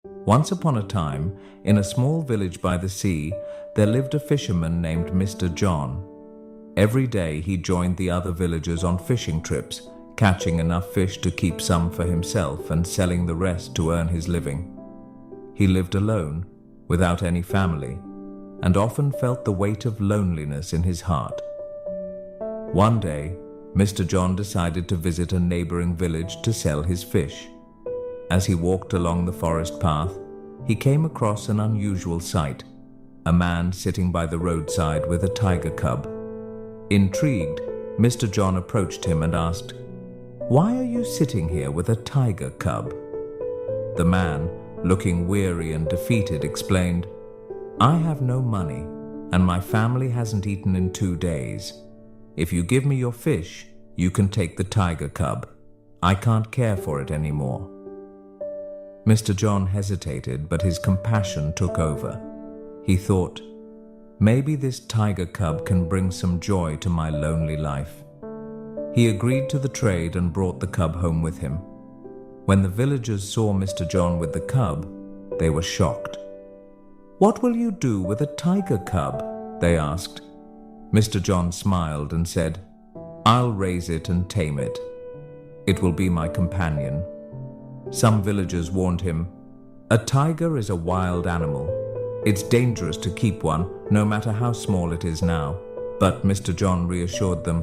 Once upon a time, in a small village by the sea, there lived a fisherman named Mr. John. Every day he joined the other villagers on fishing trips, catching enough fish to keep some for himself and selling the rest to earn his living. He lived alone, without any family, and often felt the weight of loneliness in his heart. One day, Mr. John decided to visit a neighboring village to sell his fish. As he walked along the forest path, he came across an unusual sight: a man sitting by the roadside with a tiger cub. Intrigued, Mr. John approached him and asked, "Why are you sitting here with a tiger cub?" The man, looking weary and defeated, explained, "I have no money, and my family hasn't eaten in 2 days. If you give me your fish, you can take the tiger cub. I can't care for it anymore." Mr. John hesitated, but his compassion took over. He thought, maybe this tiger cub can bring some joy to my lonely life. He agreed to the trade and brought the cub home with him. When the villagers saw Mr. John with the cub, they were shocked. "What will you do with a tiger cub?" they asked. Mr. John smiled and said, "I'll raise it and tame it. It will be my companion." Some villagers warned him, "A tiger is a wild animal. It's dangerous to keep one, no matter how small it is now." But Mr. John reassured them,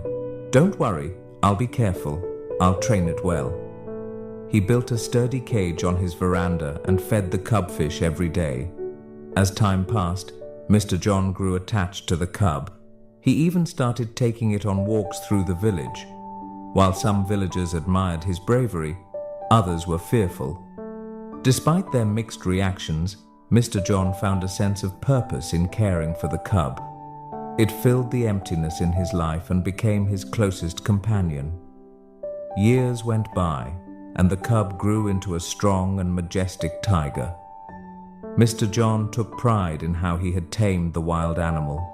"Don't worry, I'll be careful. I'll train it well." He built a sturdy cage on his veranda and fed the cubfish every day. As time passed, Mr. John grew attached to the cub. He even started taking it on walks through the village. While some villagers admired his bravery, others were fearful. Despite their mixed reactions, Mr. John found a sense of purpose in caring for the cub. It filled the emptiness in his life and became his closest companion. Years went by, and the cub grew into a strong and majestic tiger. Mr. John took pride in how he had tamed the wild animal.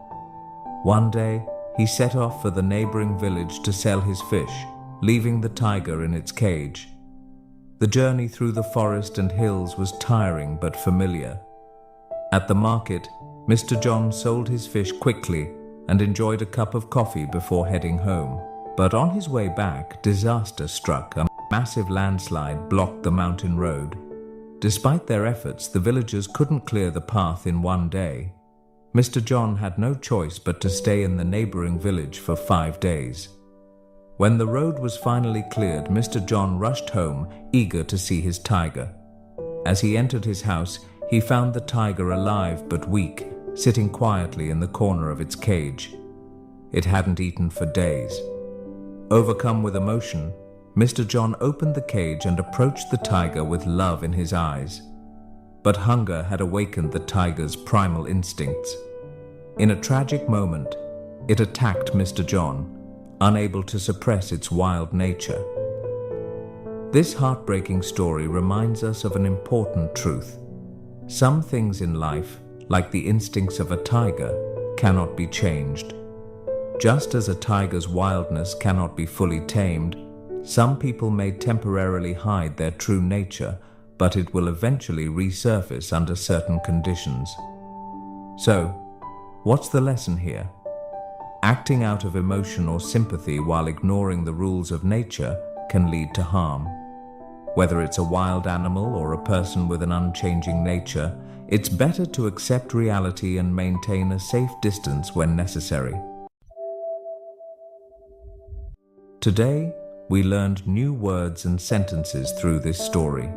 One day, he set off for the neighboring village to sell his fish, leaving the tiger in its cage. The journey through the forest and hills was tiring but familiar. At the market, Mr. John sold his fish quickly and enjoyed a cup of coffee before heading home. But on his way back, disaster struck. A massive landslide blocked the mountain road. Despite their efforts, the villagers couldn't clear the path in one day. Mr. John had no choice but to stay in the neighboring village for 5 days. When the road was finally cleared, Mr. John rushed home, eager to see his tiger. As he entered his house, he found the tiger alive but weak, sitting quietly in the corner of its cage. It hadn't eaten for days. Overcome with emotion, Mr. John opened the cage and approached the tiger with love in his eyes. But hunger had awakened the tiger's primal instincts. In a tragic moment, it attacked Mr. John, unable to suppress its wild nature. This heartbreaking story reminds us of an important truth. Some things in life, like the instincts of a tiger, cannot be changed. Just as a tiger's wildness cannot be fully tamed, some people may temporarily hide their true nature, but it will eventually resurface under certain conditions. So, what's the lesson here? Acting out of emotion or sympathy while ignoring the rules of nature can lead to harm. Whether it's a wild animal or a person with an unchanging nature, it's better to accept reality and maintain a safe distance when necessary. Today, we learned new words and sentences through this story.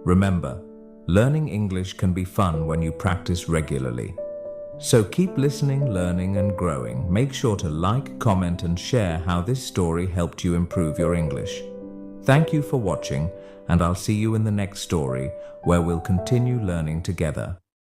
Remember, learning English can be fun when you practice regularly. So keep listening, learning, and growing. Make sure to like, comment, and share how this story helped you improve your English. Thank you for watching, and I'll see you in the next story, where we'll continue learning together.